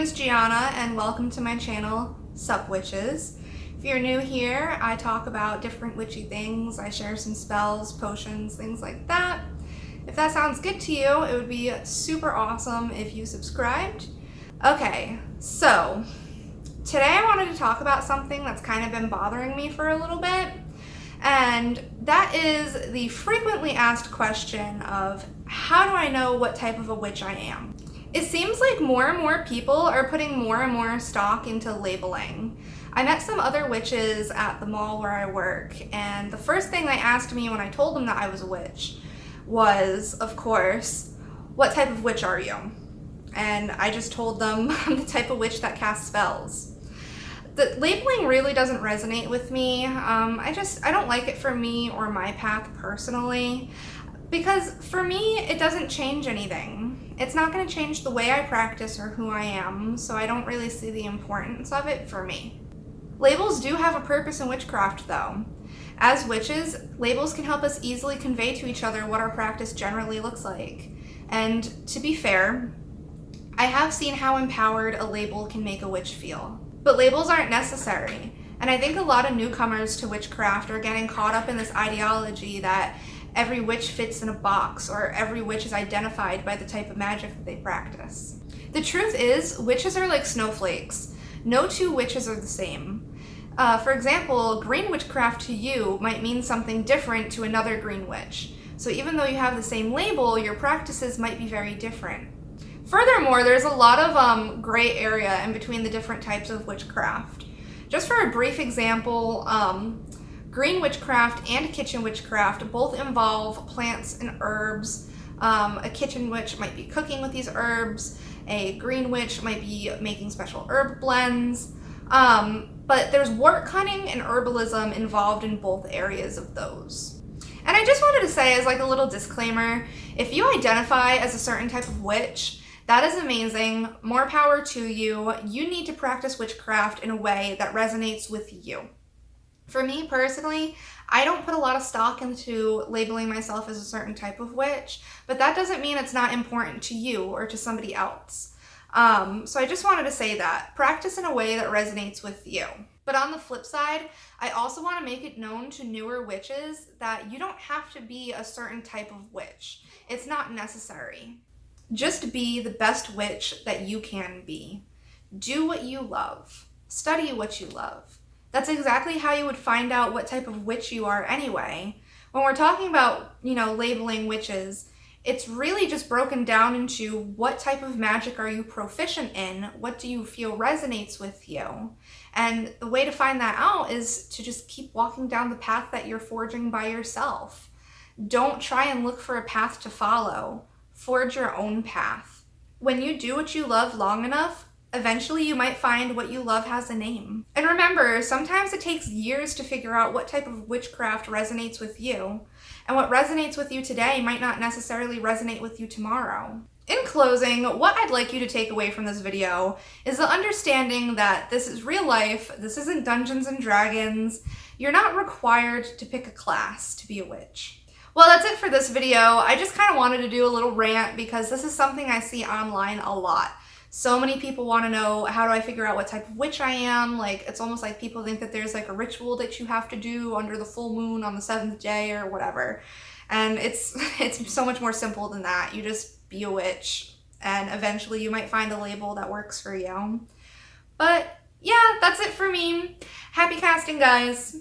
is Gianna and welcome to my channel, Sup Witches. If you're new here, I talk about different witchy things. I share some spells, potions, things like that. If that sounds good to you, it would be super awesome if you subscribed. Okay, so today I wanted to talk about something that's kind of been bothering me for a little bit, and that is the frequently asked question of how do I know what type of a witch I am? It seems like more and more people are putting more and more stock into labeling. I met some other witches at the mall where I work, and the first thing they asked me when I told them that I was a witch was, of course, what type of witch are you? And I just told them I'm the type of witch that casts spells. The labeling really doesn't resonate with me. I don't like it for me or my path personally, because for me, it doesn't change anything. It's not going to change the way I practice or who I am, so I don't really see the importance of it for me. Labels do have a purpose in witchcraft, though. As witches, labels can help us easily convey to each other what our practice generally looks like. And to be fair, I have seen how empowered a label can make a witch feel. But labels aren't necessary, and I think a lot of newcomers to witchcraft are getting caught up in this ideology that every witch fits in a box, or every witch is identified by the type of magic that they practice. The truth is, witches are like snowflakes. No two witches are the same. For example, green witchcraft to you might mean something different to another green witch. So even though you have the same label, your practices might be very different. Furthermore, there's a lot of gray area in between the different types of witchcraft. Just for a brief example, green witchcraft and kitchen witchcraft both involve plants and herbs. A kitchen witch might be cooking with these herbs. A green witch might be making special herb blends. But there's wart cunning and herbalism involved in both areas of those. And I just wanted to say, as like a little disclaimer, if you identify as a certain type of witch, that is amazing. More power to you. You need to practice witchcraft in a way that resonates with you. For me personally, I don't put a lot of stock into labeling myself as a certain type of witch, but that doesn't mean it's not important to you or to somebody else. So I just wanted to say that. Practice in a way that resonates with you. But on the flip side, I also want to make it known to newer witches that you don't have to be a certain type of witch. It's not necessary. Just be the best witch that you can be. Do what you love. Study what you love. That's exactly how you would find out what type of witch you are anyway. When we're talking about, labeling witches, it's really just broken down into what type of magic are you proficient in, what do you feel resonates with you. And the way to find that out is to just keep walking down the path that you're forging by yourself. Don't try and look for a path to follow. Forge your own path. When you do what you love long enough, eventually you might find what you love has a name. And remember, sometimes it takes years to figure out what type of witchcraft resonates with you. And what resonates with you today might not necessarily resonate with you tomorrow. In closing, what I'd like you to take away from this video is the understanding that this is real life, this isn't Dungeons and Dragons. You're not required to pick a class to be a witch. Well, that's it for this video. I just kind of wanted to do a little rant because this is something I see online a lot. So many people want to know, how do I figure out what type of witch I am? Like, it's almost like people think that there's like a ritual that you have to do under the full moon on the 7th day or whatever. And it's so much more simple than that. You just be a witch and eventually you might find a label that works for you. But yeah, that's it for me. Happy casting, guys.